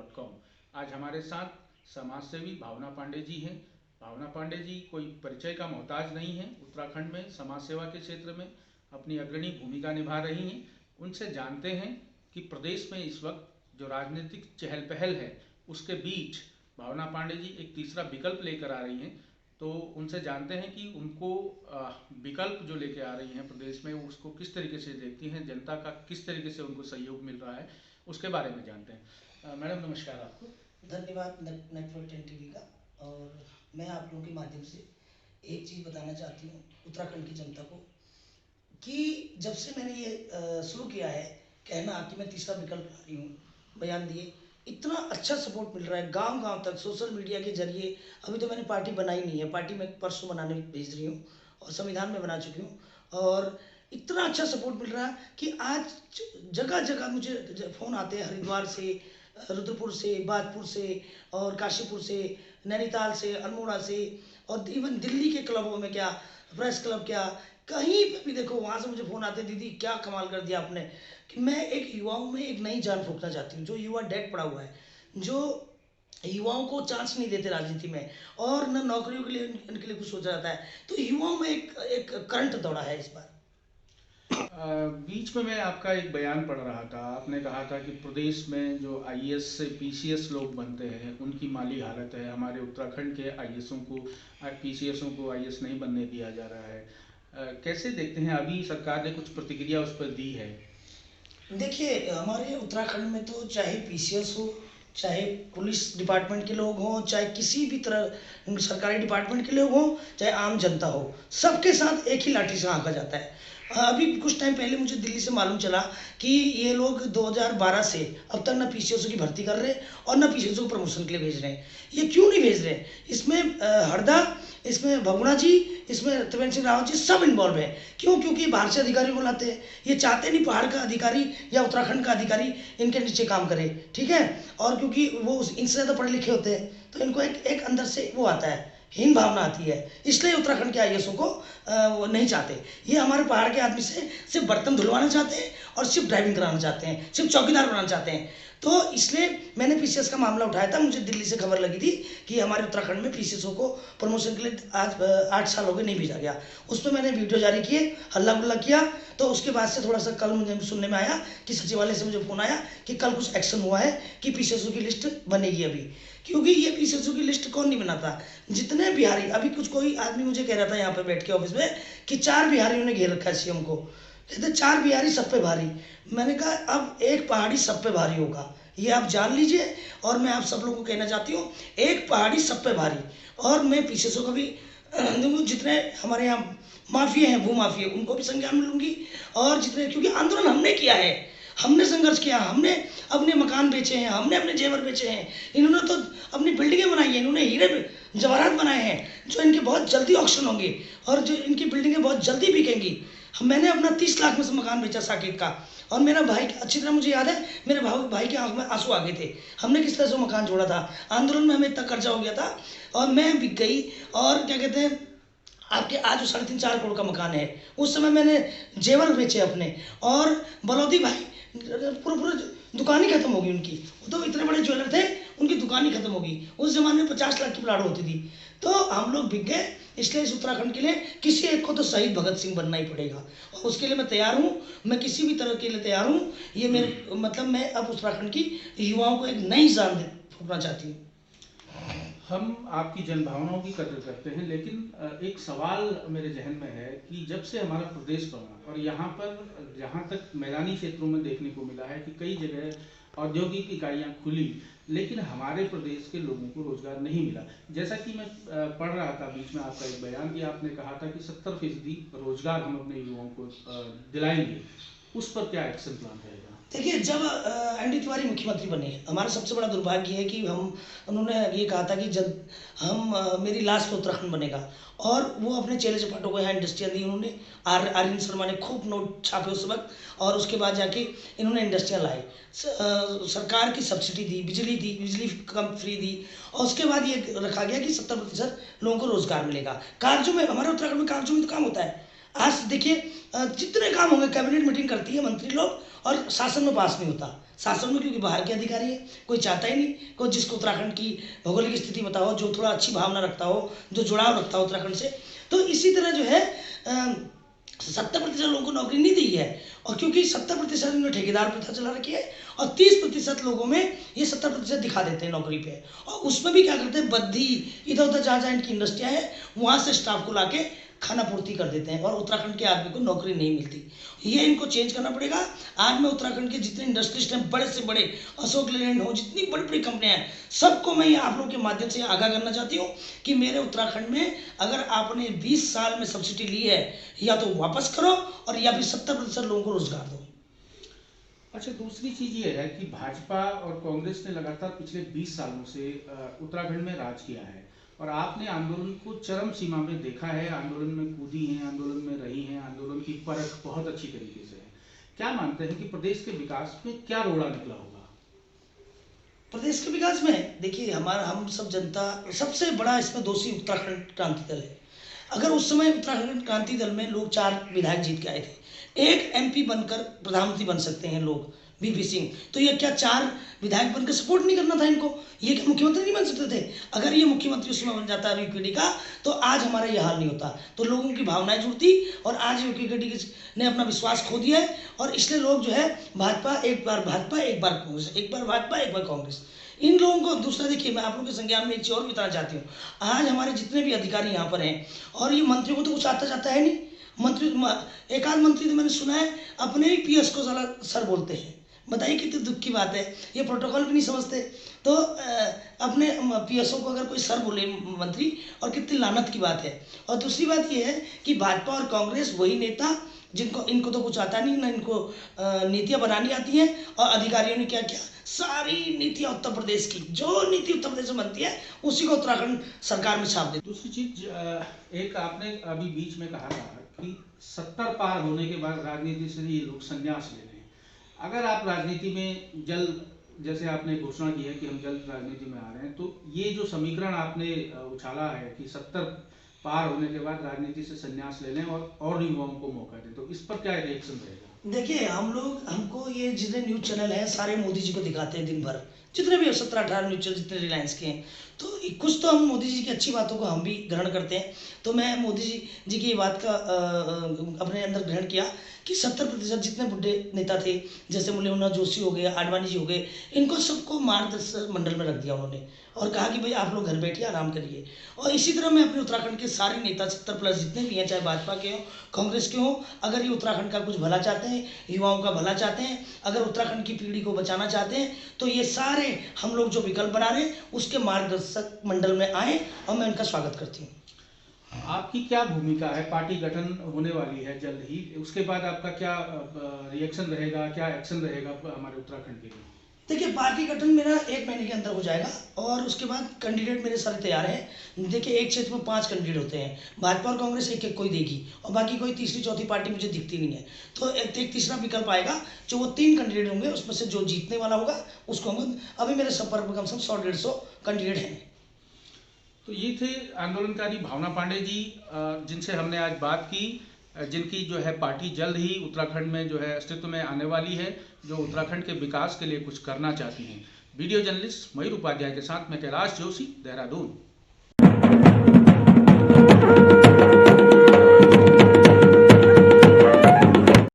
www.ccc.com। आज हमारे साथ समाजसेवी भावना पांडे जी हैं। भावना पांडे जी कोई परिचय का मोहताज नहीं है, उत्तराखंड में समाज सेवा के क्षेत्र में अपनी अग्रणी भूमिका निभा रही हैं। उनसे जानते हैं कि प्रदेश में इस वक्त जो राजनीतिक चहल पहल है उसके बीच भावना पांडे जी एक तीसरा विकल्प लेकर आ रही हैं। तो उनसे जानते हैं कि उनको विकल्प जो लेके आ रही हैं प्रदेश में उसको किस तरीके से देखती हैं, जनता का किस तरीके से उनको सहयोग मिल रहा है, उसके बारे में जानते हैं। मैडम नमस्कार आपको। धन्यवाद नेटवर्क 10 टीवी का। और मैं आप लोगों के माध्यम से एक चीज़ बताना चाहती हूँ उत्तराखंड की जनता को कि जब से मैंने ये शुरू किया है कहना कि मैं तीसरा विकल्प ला रही हूँ, बयान दिए, इतना अच्छा सपोर्ट मिल रहा है गांव गांव तक सोशल मीडिया के जरिए। अभी तो मैंने पार्टी बनाई नहीं है, पार्टी मैं परसों बनाने भेज रही हूँ और संविधान में बना चुकी हूँ। और इतना अच्छा सपोर्ट मिल रहा है कि आज जगह जगह मुझे फ़ोन आते हैं, हरिद्वार से, रुद्रपुर से, बाजपुर से और काशीपुर से, नैनीताल से, अल्मोड़ा से, और इवन दिल्ली के क्लबों में, क्या प्रेस क्लब, क्या कहीं पर भी देखो वहाँ से मुझे फ़ोन आते, दीदी क्या कमाल कर दिया आपने। कि मैं एक युवाओं में एक नई जान फूंकना चाहती हूँ। जो युवा डेड पड़ा हुआ है, जो युवाओं को चांस नहीं देते राजनीति में और न नौकरियों के लिए इनके लिए कुछ सोचा जाता है, तो युवाओं में एक करंट दौड़ा है इस बार। बीच में मैं आपका एक बयान पढ़ रहा था, आपने कहा था कि प्रदेश में जो आईएएस से पीसीएस लोग बनते हैं उनकी माली हालत है, हमारे उत्तराखंड के आईएएसों को पीसीएसों को आईएएस नहीं बनने दिया जा रहा है। कैसे देखते हैं, अभी सरकार ने कुछ प्रतिक्रिया उस पर दी है? देखिए, हमारे उत्तराखंड में तो चाहे पीसीएस हो, चाहे पुलिस डिपार्टमेंट के लोग हों, चाहे किसी भी तरह सरकारी डिपार्टमेंट के लोग हों, चाहे आम जनता हो, सबके साथ एक ही लाठी से हाँका जाता है। अभी कुछ टाइम पहले मुझे दिल्ली से मालूम चला कि ये लोग 2012 से अब तक न पीसीएसओ की भर्ती कर रहे और न पीसीएसओ को प्रमोशन के लिए भेज रहे हैं। ये क्यों नहीं भेज रहे? इसमें हरदा, इसमें भगुना जी, इसमें त्रिवेंद्र सिंह रावत जी सब इन्वॉल्व है। क्यों? क्योंकि बाहर से अधिकारियों को लाते हैं। ये चाहते नहीं पहाड़ का अधिकारी या उत्तराखंड का अधिकारी इनके नीचे काम करे, ठीक है। और क्योंकि वो इनसे ज़्यादा पढ़े लिखे होते हैं तो इनको एक अंदर से वो आता है, हीन भावना आती है, इसलिए उत्तराखंड के आईएएसओं को वो नहीं चाहते। ये हमारे पहाड़ के आदमी से सिर्फ बर्तन धुलवाना चाहते हैं और सिर्फ ड्राइविंग कराना चाहते हैं, सिर्फ चौकीदार बनाना चाहते हैं। तो इसलिए मैंने पीसीएस का मामला उठाया था। मुझे दिल्ली से खबर लगी थी कि हमारे उत्तराखंड में पीसीएसओ को प्रमोशन के लिए आज 8 साल हो गए नहीं भेजा गया। उस पर मैंने वीडियो जारी किए, हल्ला गुल्ला किया। तो उसके बाद से थोड़ा सा कल मुझे सुनने में आया कि सचिवालय से मुझे फ़ोन आया कि कल कुछ एक्शन हुआ है कि पीसीएसओ की लिस्ट बनेगी अभी। क्योंकि ये पीसीएसओ की लिस्ट कौन नहीं बनाता? जितने बिहारी, अभी कुछ कोई आदमी मुझे कह रहा था यहाँ पे बैठ के ऑफिस में कि 4 बिहारियों ने घेर रखा है सीएम को। कहते 4 बिहारी सब पे भारी। मैंने कहा अब एक पहाड़ी सब पे भारी होगा, ये आप जान लीजिए। और मैं आप सब लोगों को कहना चाहती हूँ, एक पहाड़ी सब पे भारी। और मैं पीसीएसओ को भी जितने हमारे यहाँ माफिया हैं, भू माफिया, उनको भी संज्ञान में लूंगी। और जितने, क्योंकि आंदोलन हमने किया है, हमने संघर्ष किया, हमने अपने मकान बेचे हैं, हमने अपने जेवर बेचे हैं। इन्होंने तो अपनी बिल्डिंगें बनाई हैं, इन्होंने हीरे जवाहरात बनाए हैं जो इनके बहुत जल्दी ऑक्शन होंगे और जो इनकी बिल्डिंगें बहुत जल्दी बिकेंगी। मैंने अपना 30 लाख में से मकान बेचा साकेत का। और मेरा भाई, अच्छी तरह मुझे याद है, मेरे भाई के आंख में आंसू आ गए थे। हमने किस तरह से मकान छोड़ा था, आंदोलन में हमें इतना कर्जा हो गया था और मैं बिक गई। और क्या कहते हैं, आपके आज 3.5-4 करोड़ का मकान है, उस समय मैंने जेवर बेचे अपने। और बलौदी भाई पूरा दुकान ही खत्म होगी उनकी। वो तो इतने बड़े ज्वेलर थे, उनकी दुकान ही खत्म होगी। उस जमाने में 50 लाख की प्लाट होती थी। तो हम लोग बिक गए। इसलिए इस उत्तराखंड के लिए किसी एक को तो शहीद भगत सिंह बनना ही पड़ेगा और उसके लिए मैं तैयार हूँ। मैं किसी भी तरह के लिए तैयार हूँ। ये मेरे मतलब मैं अब उत्तराखंड की युवाओं को एक नई जान फूंकना चाहती हूँ। हम आपकी जनभावनाओं की कदर करते हैं, लेकिन एक सवाल मेरे जहन में है कि जब से हमारा प्रदेश बना और यहाँ पर जहाँ तक मैदानी क्षेत्रों में देखने को मिला है कि कई जगह औद्योगिक इकाइयाँ खुली, लेकिन हमारे प्रदेश के लोगों को रोजगार नहीं मिला। जैसा कि मैं पढ़ रहा था बीच में आपका एक बयान कि आपने कहा था कि 70% रोजगार हम अपने युवाओं को दिलाएंगे, उस पर क्या एक्शन प्लान रहेगा? देखिए, जब एनडी तिवारी मुख्यमंत्री बने, हमारा सबसे बड़ा दुर्भाग्य है कि उन्होंने ये कहा था कि जब मेरी लाश पे उत्तराखंड बनेगा। और वो अपने चेले चपाटों को यहाँ इंडस्ट्रियाँ दी उन्होंने। आर्यन शर्मा ने खूब नोट छापे उस वक्त और उसके बाद जाके इन्होंने इंडस्ट्रियाँ लाए। सरकार की सब्सिडी दी, बिजली कम फ्री दी। और उसके बाद ये रखा गया कि 70% लोगों को रोजगार मिलेगा। कागजों में, हमारे उत्तराखंड में कागजों में तो काम होता है। आज देखिए, जितने काम होंगे कैबिनेट मीटिंग करती है मंत्री लोग और शासन में पास नहीं होता। शासन में, क्योंकि बाहर के अधिकारी है, कोई चाहता ही नहीं, कोई जिसको उत्तराखंड की भौगोलिक स्थिति पता हो, जो थोड़ा अच्छी भावना रखता हो, जो जुड़ाव रखता हो उत्तराखंड से। तो इसी तरह जो है 70% लोगों को नौकरी नहीं दी है, और क्योंकि 70% इन्होंने ठेकेदार प्रथा चला रखी है, और 30% लोगों में ये 70% दिखा देते हैं नौकरी पे, और उसमें भी क्या करते हैं, बद्दी इधर उधर जहाँ जहाँ इनकी इंडस्ट्रियाँ हैं वहाँ से स्टाफ को लाके खाना पूर्ति कर देते हैं, और उत्तराखंड के आदमी को नौकरी नहीं मिलती। ये इनको चेंज करना पड़ेगा। आज मैं उत्तराखंड के जितने इंडस्ट्रिस्ट हैं, बड़े से बड़े, अशोक लेलैंड हो, जितनी बड़ी बड़ी कंपनियां हैं, सबको मैं आप लोगों के माध्यम से आगाह करना चाहती हूँ कि मेरे उत्तराखंड में अगर आपने 20 साल में सब्सिडी ली है, या तो वापस करो, और या फिर 70% लोगों को रोजगार दो। अच्छा, दूसरी चीज़ ये है कि भाजपा और कांग्रेस ने लगातार पिछले 20 सालों से उत्तराखंड में राज किया है, और आपने आंदोलन को चरम सीमा में देखा है, आंदोलन में कूदी हैं, आंदोलन में रही हैं, आंदोलन की परख बहुत अच्छी तरीके से है। क्या मानते हैं कि प्रदेश के विकास में क्या रोड़ा निकला होगा? प्रदेश के विकास में देखिए, हम सब जनता, सबसे बड़ा इसमें दोषी उत्तराखंड क्रांति दल है। अगर उस समय उत्तराखंड क्रांति दल में लोग 4 विधायक जीत के आए थे, एक MP बनकर प्रधानमंत्री बन सकते हैं लोग, VP सिंह, तो ये क्या 4 विधायक बनकर सपोर्ट नहीं करना था इनको? ये क्या मुख्यमंत्री नहीं बन सकते थे? अगर ये मुख्यमंत्री उस समय बन जाता है UPD का, तो आज हमारा ये हाल नहीं होता। तो लोगों की भावनाएं जुड़ती, और आज UPD ने अपना विश्वास खो दिया है, और इसलिए लोग जो है भाजपा, एक बार भाजपा, एक बार कांग्रेस, एक बार भाजपा, एक बार कांग्रेस, इन लोगों को। दूसरा देखिए, मैं आप लोगों के संज्ञान में एक चीज और बताना चाहती हूँ। आज हमारे जितने भी अधिकारी यहाँ पर हैं, और ये मंत्रियों को तो कुछ आता जाता है नहीं। एक आध मंत्री तो मैंने सुना है अपने ही PS को साला सर बोलते हैं। बताइए कितनी दुख की बात है, ये प्रोटोकॉल भी नहीं समझते। तो अपने PSO को अगर कोई सर बोले मंत्री, और कितनी लानत की बात है। और दूसरी बात ये है कि भाजपा और कांग्रेस वही नेता इनको तो कुछ आता नहीं, ना इनको नीतियां बनानी आती हैं, और अधिकारियों ने क्या किया, सारी नीतियां उत्तर प्रदेश की, जो नीति उत्तर प्रदेश में बनती है उसी को उत्तराखंड सरकार में छाप देती। दूसरी चीज, एक आपने अभी बीच में कहा था कि 70 पार होने के बाद राजनीति से ये लोग संन्यास ले रहे हैं। अगर आप राजनीति में जल्द, जैसे आपने घोषणा की है कि हम जल्द राजनीति में आ रहे हैं, तो ये जो समीकरण आपने उछाला है कि 70 पार होने के बाद राजनीति से संन्यास ले लें और युवाओं को मौका दें, तो इस पर क्या रिएक्शन रहेगा? देखिए, हमको ये जितने न्यूज चैनल हैं सारे मोदी जी को दिखाते हैं दिन भर, जितने भी 17-18 न्यूज चैनल जितने रिलायंस के हैं, तो कुछ तो हम मोदी जी की अच्छी बातों को हम भी ग्रहण करते हैं। तो मैं मोदी जी की बात का अपने अंदर ग्रहण किया कि 70% जितने बुढ़े नेता थे, जैसे मुरलीधर जोशी हो गए, आडवाणी जी हो गए, इनको सबको मार्गदर्शक मंडल में रख दिया उन्होंने, और कहा कि भाई आप लोग घर बैठिए, आराम करिए। और इसी तरह मैं अपने उत्तराखंड के सारे नेता 70+ जितने भी हैं, चाहे भाजपा के हों, कांग्रेस के हों, अगर ये उत्तराखंड का कुछ भला चाहते हैं, युवाओं का भला चाहते हैं, अगर उत्तराखंड की पीढ़ी को बचाना चाहते हैं, तो ये सारे हम लोग जो विकल्प बना रहे हैं उसके मार्गदर्शक मंडल में आए, और मैं उनका स्वागत करती हूँ। आपकी क्या भूमिका है? पार्टी गठन होने वाली है जल्द ही, उसके बाद आपका क्या रिएक्शन रहेगा, क्या एक्शन रहेगा हमारे उत्तराखंड के लिए? देखिए, पार्टी गठन मेरा 1 महीने के अंदर हो जाएगा, और उसके बाद कैंडिडेट मेरे सारे तैयार हैं। देखिए, एक क्षेत्र में 5 कैंडिडेट होते हैं, भाजपा और कांग्रेस एक कोई देगी, और बाकी कोई तीसरी चौथी पार्टी मुझे दिखती नहीं है। तो एक तीसरा विकल्प आएगा, जो वो 3 कैंडिडेट होंगे, उसमें से जो जीतने वाला होगा उसको हम, अभी मेरे संपर्क में कम से कम 100-150 कैंडिडेट हैं। तो ये थे आंदोलनकारी भावना पांडे जी, जिनसे हमने आज बात की, जिनकी जो है पार्टी जल्द ही उत्तराखंड में जो है अस्तित्व में आने वाली है, जो उत्तराखंड के विकास के लिए कुछ करना चाहती हैं। वीडियो जर्नलिस्ट मयूर उपाध्याय के साथ मैं कैलाश जोशी, देहरादून।